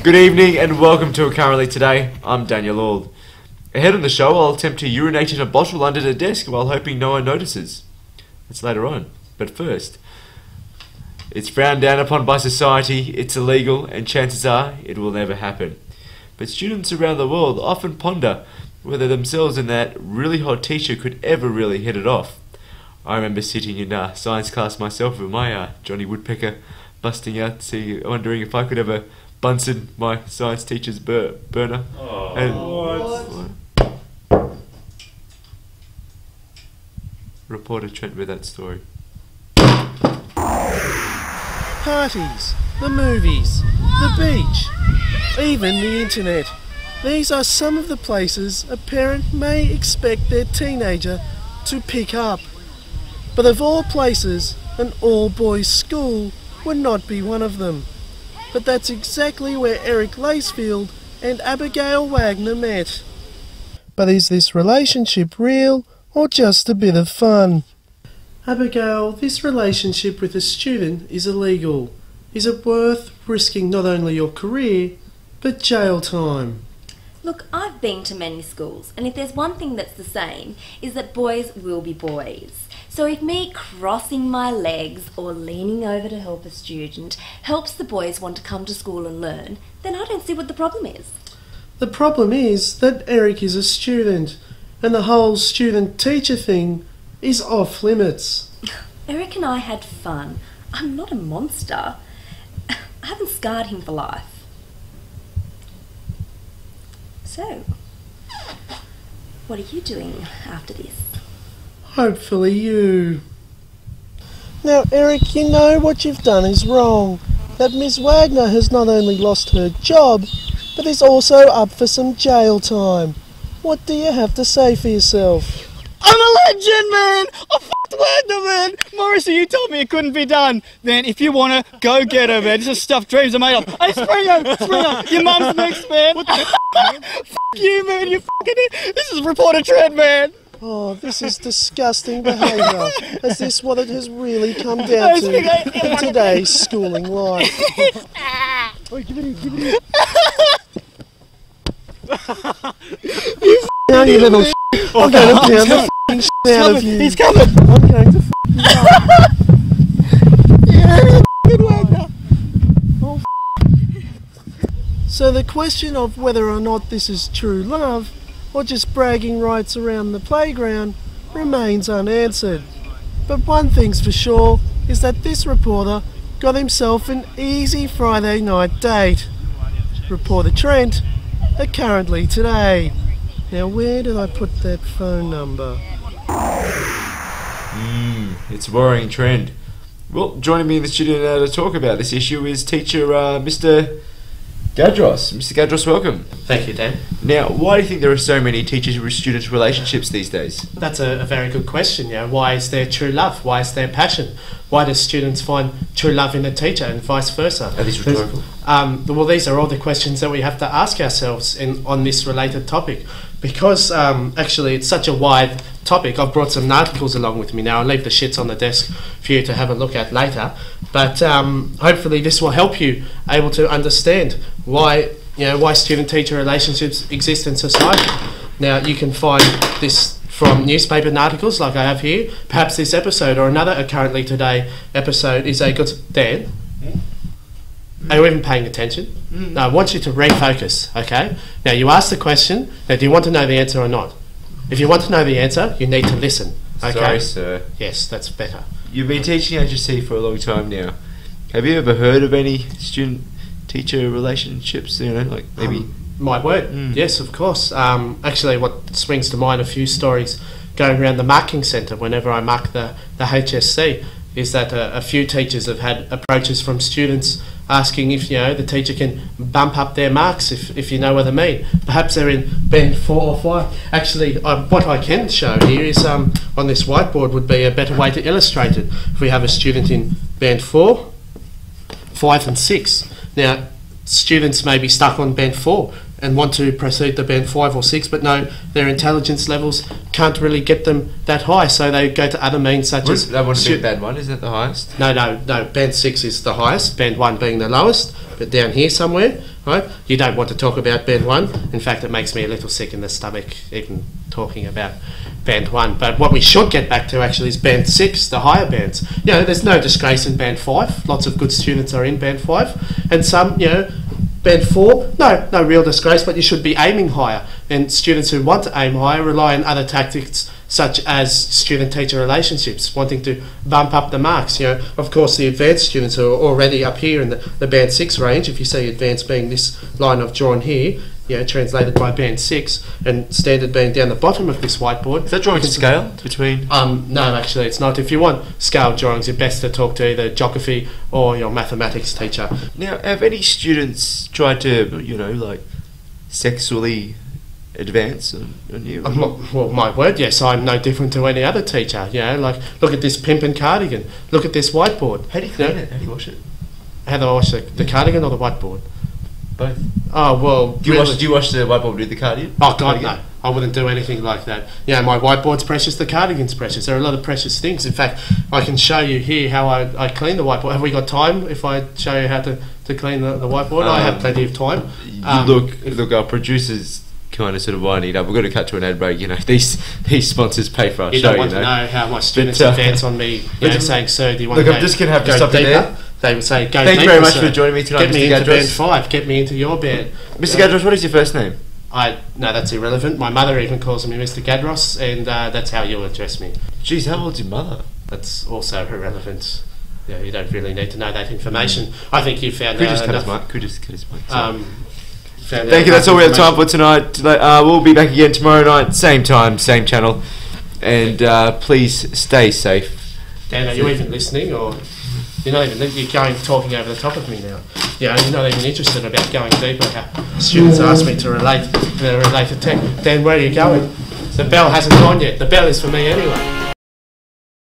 Good evening and welcome to Currently Today. I'm Daniel Auld. Ahead on the show, I'll attempt to urinate in a bottle under the desk while hoping no one notices. That's later on. But first, it's frowned down upon by society, it's illegal, and chances are it will never happen. But students around the world often ponder whether themselves and that really hot teacher could ever really hit it off. I remember sitting in science class myself with my Johnny Woodpecker busting out, wondering if I could ever Bunsen my science teacher's burner. Reporter Trent with that story. Parties, the movies, the beach, even the internet. These are some of the places a parent may expect their teenager to pick up. But of all places, an all-boys school would not be one of them. But that's exactly where Eric Lacefield and Abigail Wagner met. But is this relationship real or just a bit of fun? Abigail, this relationship with a student is illegal. Is it worth risking not only your career, but jail time? Look, I've been to many schools, and if there's one thing that's the same, is that boys will be boys. So if me crossing my legs or leaning over to help a student helps the boys want to come to school and learn, then I don't see what the problem is. The problem is that Eric is a student, and the whole student-teacher thing is off limits. Eric and I had fun. I'm not a monster. I haven't scarred him for life. So, what are you doing after this? Hopefully you. Now, Eric, you know what you've done is wrong. That Miss Wagner has not only lost her job, but is also up for some jail time. What do you have to say for yourself? I'm a legend, man! I fucked Wagner, man! Morrissey, you told me it couldn't be done. Man, if you wanna, go get her, man. This is stuff dreams are made of. Hey, Springer! Your mum's next, man! What the fuck you, man! You fucking it! This is Reporter Trent, man! Oh, this is disgusting behaviour. Is this what it has really come down to in today's schooling life? Wait, give it here. You down, you little shit. I'm going to pound the f***ing shit out of you. He's coming! I'm going to f*** you up. Oh, so the question of whether or not this is true love, or just bragging rights around the playground, remains unanswered. But one thing's for sure, is that this reporter got himself an easy Friday night date. Reporter Trent, Currently Today. Now where did I put that phone number? It's a worrying trend. Well, joining me in the studio now to talk about this issue is teacher Mr. Gadros. Mr. Gadros, welcome. Thank you, Dan. Now, why do you think there are so many teacher-student relationships these days? That's a very good question. Why is there true love? Why is there passion? Why do students find true love in a teacher and vice versa? Are these rhetorical? Well, these are all the questions that we have to ask ourselves on this related topic. Because actually it's such a wide topic, I've brought some articles along with me now. I'll leave the shits on the desk for you to have a look at later. But hopefully this will help you able to understand why student-teacher relationships exist in society. Now you can find this from newspaper articles like I have here. Perhaps this episode or another Currently Today episode is a good... Dan? Are you even paying attention? No, I want you to refocus, okay? Now, you ask the question. Now, do you want to know the answer or not? If you want to know the answer, you need to listen, okay? Sorry, sir. Yes, that's better. You've been teaching HSC for a long time now. Have you ever heard of any student-teacher relationships? Like maybe... My word, yes, of course. Actually, what springs to mind, a few stories going around the marking centre whenever I mark the HSC, is that a few teachers have had approaches from students asking if the teacher can bump up their marks, if you know what I mean. Perhaps they're in band 4 or 5. Actually, what I can show here is on this whiteboard would be a better way to illustrate it. If we have a student in band 4, 5 and 6. Now, students may be stuck on band 4 and want to proceed to band 5 or 6, but no, their intelligence levels can't really get them that high, so they go to other means such as... That wouldn't be band 1, is that the highest? No, band 6 is the highest, band 1 being the lowest, but down here somewhere, right? You don't want to talk about band 1. In fact, it makes me a little sick in the stomach even talking about band 1. But what we should get back to actually is band 6, the higher bands. You know, there's no disgrace in band 5. Lots of good students are in band 5. And some, you know, band 4, no real disgrace, but you should be aiming higher. And students who want to aim higher rely on other tactics such as student-teacher relationships, wanting to bump up the marks. You know, of course, the advanced students who are already up here in the band 6 range, if you see advanced being this line I've drawn here, you know, translated by band 6, and standard being down the bottom of this whiteboard. Is that drawing to scale between? No, actually it's not. If you want scale drawings, you're best to talk to either geography or your mathematics teacher. Now, have any students tried to, you know, like, sexually advance on you? Well, my word, yes, I'm no different to any other teacher. You know, like, look at this pimpin' cardigan. Look at this whiteboard. How do you clean it? How do you wash it? How do I wash the cardigan or the whiteboard? Both. Oh, well... Do you wash the whiteboard with the cardigan? Oh, God, no. I wouldn't do anything like that. You know, my whiteboard's precious, the cardigan's precious. There are a lot of precious things. In fact, I can show you here how I clean the whiteboard. Have we got time if I show you how to clean the whiteboard? I have plenty of time. Look, our producers kind of sort of winding it up. We've got to cut to an ad break. You know, these sponsors pay for our you show. Don't want to know how my students advance on me, you know, saying, "Sir, do you want to look, I'm just going to have to stop you there. They would say, "Go Thank you deeper, very much sir. for joining me tonight, Get me Mr. into Gadros. band 5. Get me into your band." Mr. Gadros, what is your first name? No, that's irrelevant. My mother even calls me Mr. Gadros, and that's how you'll address me. Jeez, how old's your mother? That's also irrelevant. Yeah, you don't really need to know that information. I think you found Could out just cut enough. his mic. Could just cut his mic. Thank you. That's all we have time for tonight. We'll be back again tomorrow night, same time, same channel, and please stay safe. Dan, are you even listening, or you're not even? You're talking over the top of me now. Yeah, you're not even interested about going deeper. How students ask me to relate to tech. Dan, where are you going? The bell hasn't gone yet. The bell is for me anyway.